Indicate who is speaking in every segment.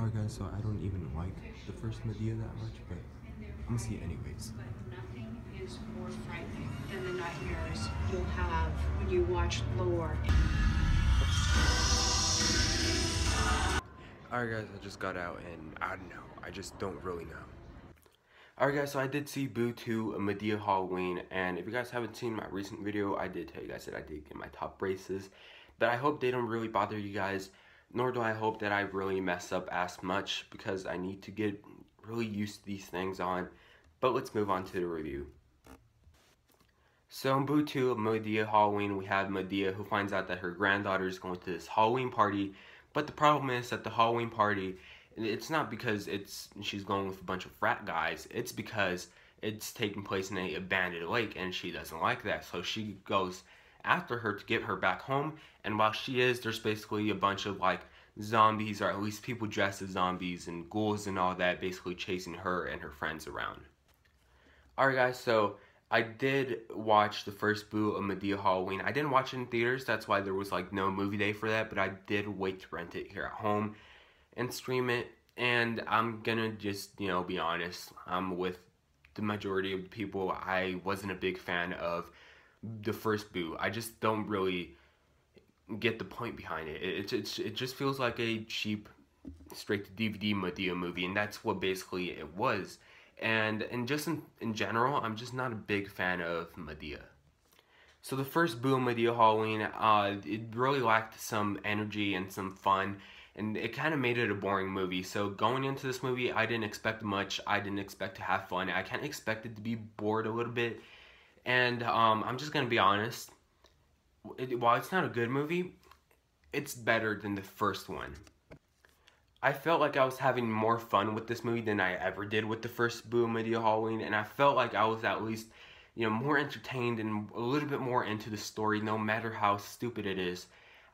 Speaker 1: Alright guys, so I don't even like the first Madea that much, but I'm gonna see it anyways.
Speaker 2: But nothing is more frightening than the nightmares you'll have when you watch lore.
Speaker 1: Alright guys, I just got out and I don't know, I just don't really know. Alright guys, so I did see Boo 2 Madea Halloween, and if you guys haven't seen my recent video, I did tell you guys that I did get my top braces, but I hope they don't really bother you guys, nor do I hope that I really mess up as much, because I need to get really used to these things on. But let's move on to the review. So in Boo 2 Madea Halloween, we have Madea who finds out that her granddaughter is going to this Halloween party, but the problem is that the Halloween party, it's not because she's going with a bunch of frat guys, it's because it's taking place in an abandoned lake and she doesn't like that. So she goes after her to get her back home, and while she is, there's basically a bunch of like zombies, or at least people dressed as zombies and ghouls and all that, basically chasing her and her friends around. Alright guys, so I did watch the first Boo of Madea Halloween. I didn't watch it in theaters, that's why there was like no movie day for that, but I did wait to rent it here at home and stream it. And I'm gonna just, be honest, with the majority of the people, I wasn't a big fan of the first Boo. I just don't really get the point behind it. It just feels like a cheap, straight to DVD Madea movie, and that's what basically it was. And just in general, I'm just not a big fan of Madea. So the first Boo Madea Halloween, it really lacked some energy and some fun, and it kind of made it a boring movie. So going into this movie, I didn't expect much. I didn't expect to have fun. I kind of expected to be bored a little bit. And I'm just going to be honest, while it's not a good movie, it's better than the first one. I felt like I was having more fun with this movie than I ever did with the first Boo Madea Halloween, and I felt like I was at least, more entertained and a little bit more into the story, no matter how stupid it is.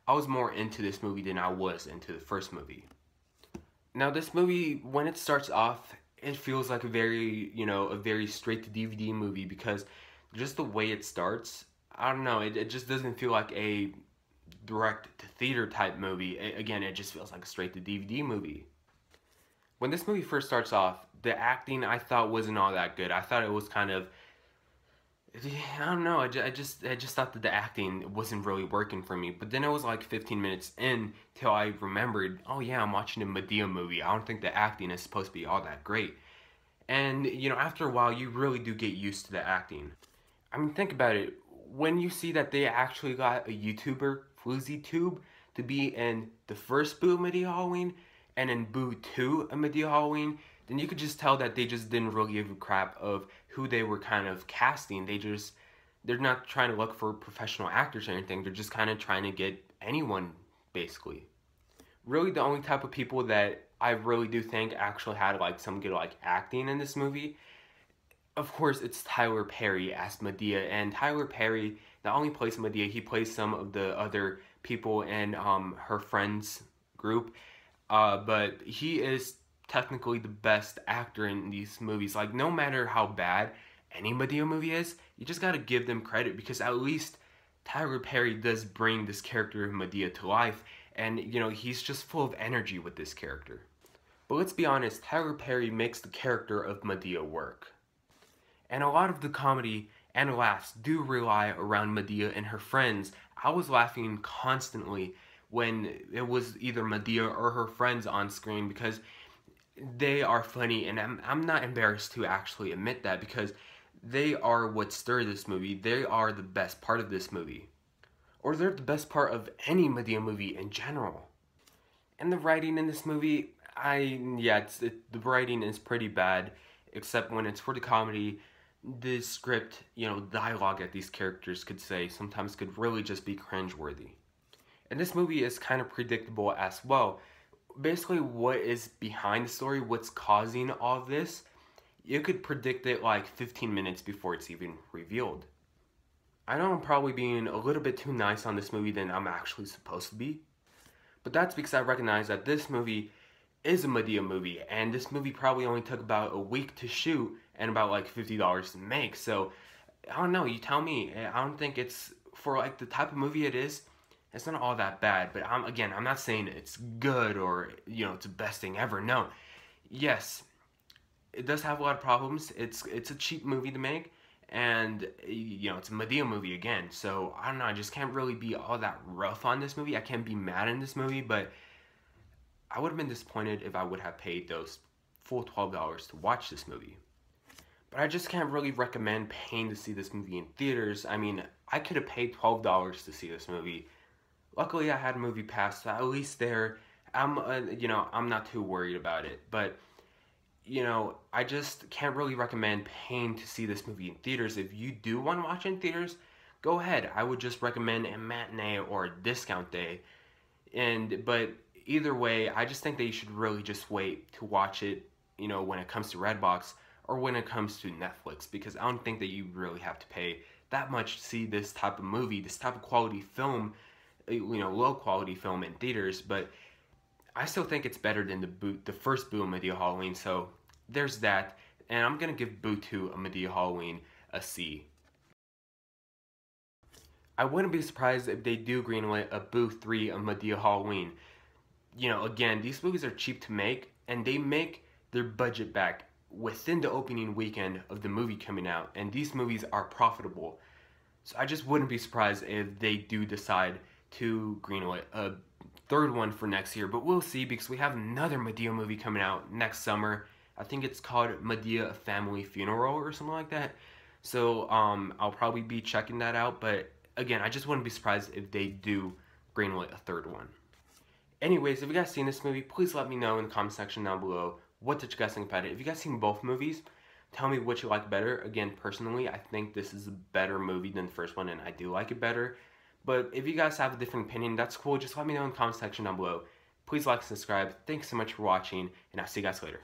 Speaker 1: I was more into this movie than I was into the first movie. Now this movie, when it starts off, it feels like a very straight to DVD movie, because just the way it starts, I don't know, it just doesn't feel like a direct to theater type movie. Again, it just feels like a straight to DVD movie. When this movie first starts off, the acting I thought wasn't all that good. I thought it was kind of, I don't know, I just thought that the acting wasn't really working for me. But then it was like 15 minutes in till I remembered, oh yeah, I'm watching a Madea movie. I don't think the acting is supposed to be all that great. And, after a while, you really do get used to the acting. I mean, think about it. When you see that they actually got a YouTuber, FloozyTube, to be in the first Boo Madea Halloween and in Boo 2 Madea Halloween, then you could just tell that they just didn't really give a crap of who they were kind of casting. They're not trying to look for professional actors or anything. They're just kind of trying to get anyone, basically. Really, the only type of people that I really do think actually had like some good like acting in this movie, of course, it's Tyler Perry as Madea. And Tyler Perry not only plays Madea, he plays some of the other people in her friends group, but he is technically the best actor in these movies. Like, no matter how bad any Madea movie is, you just gotta give them credit, because at least Tyler Perry does bring this character of Madea to life, and he's just full of energy with this character. But let's be honest, Tyler Perry makes the character of Madea work. And a lot of the comedy and laughs do rely around Madea and her friends. I was laughing constantly when it was either Madea or her friends on screen, because they are funny, and I'm not embarrassed to actually admit that, because they are what stir this movie. They are the best part of this movie. Or they're the best part of any Madea movie in general. And the writing in this movie, the writing is pretty bad, except when it's for the comedy. The script, dialogue that these characters could say sometimes could really just be cringeworthy. And this movie is kind of predictable as well. Basically, what is behind the story, what's causing all of this, you could predict it like 15 minutes before it's even revealed. I know I'm probably being a little bit too nice on this movie than I'm actually supposed to be, but that's because I recognize that this movie is a Madea movie, and this movie probably only took about a week to shoot and about like $50 to make. So I don't know, you tell me. I don't think it's, for like the type of movie it is, It's not all that bad, but I'm not saying it's good or it's the best thing ever. No, yes, it does have a lot of problems. It's a cheap movie to make, and it's a Madea movie again. So I don't know. I just can't really be all that rough on this movie. I can't be mad in this movie, but I would have been disappointed if I would have paid those full $12 to watch this movie. But I just can't really recommend paying to see this movie in theaters. I mean, I could have paid $12 to see this movie. Luckily, I had a movie pass, so at least there, I'm not too worried about it. But I just can't really recommend paying to see this movie in theaters. If you do want to watch it in theaters, go ahead. I would just recommend a matinee or a discount day. But either way, I just think that you should really just wait to watch it, when it comes to Redbox or when it comes to Netflix, because I don't think that you really have to pay that much to see this type of movie, this type of quality film, low quality film in theaters. But I still think it's better than the first Boo Madea Halloween, so there's that. And I'm gonna give Boo 2 a Madea Halloween a C. I wouldn't be surprised if they do greenlight a Boo 3 a Madea Halloween. Again, these movies are cheap to make, and they make their budget back within the opening weekend of the movie coming out, and these movies are profitable. So I just wouldn't be surprised if they do decide to greenlight a third one for next year, but we'll see, because we have another Madea movie coming out next summer. I think it's called Madea: A Family Funeral or something like that. So I'll probably be checking that out, but again, I just wouldn't be surprised if they do greenlight a third one. Anyways, if you guys seen this movie, please let me know in the comment section down below what did you guys think about it. If you guys seen both movies, tell me what you like better. Again, personally, I think this is a better movie than the first one, and I do like it better. But if you guys have a different opinion, that's cool. Just let me know in the comment section down below. Please like and subscribe. Thanks so much for watching, and I'll see you guys later.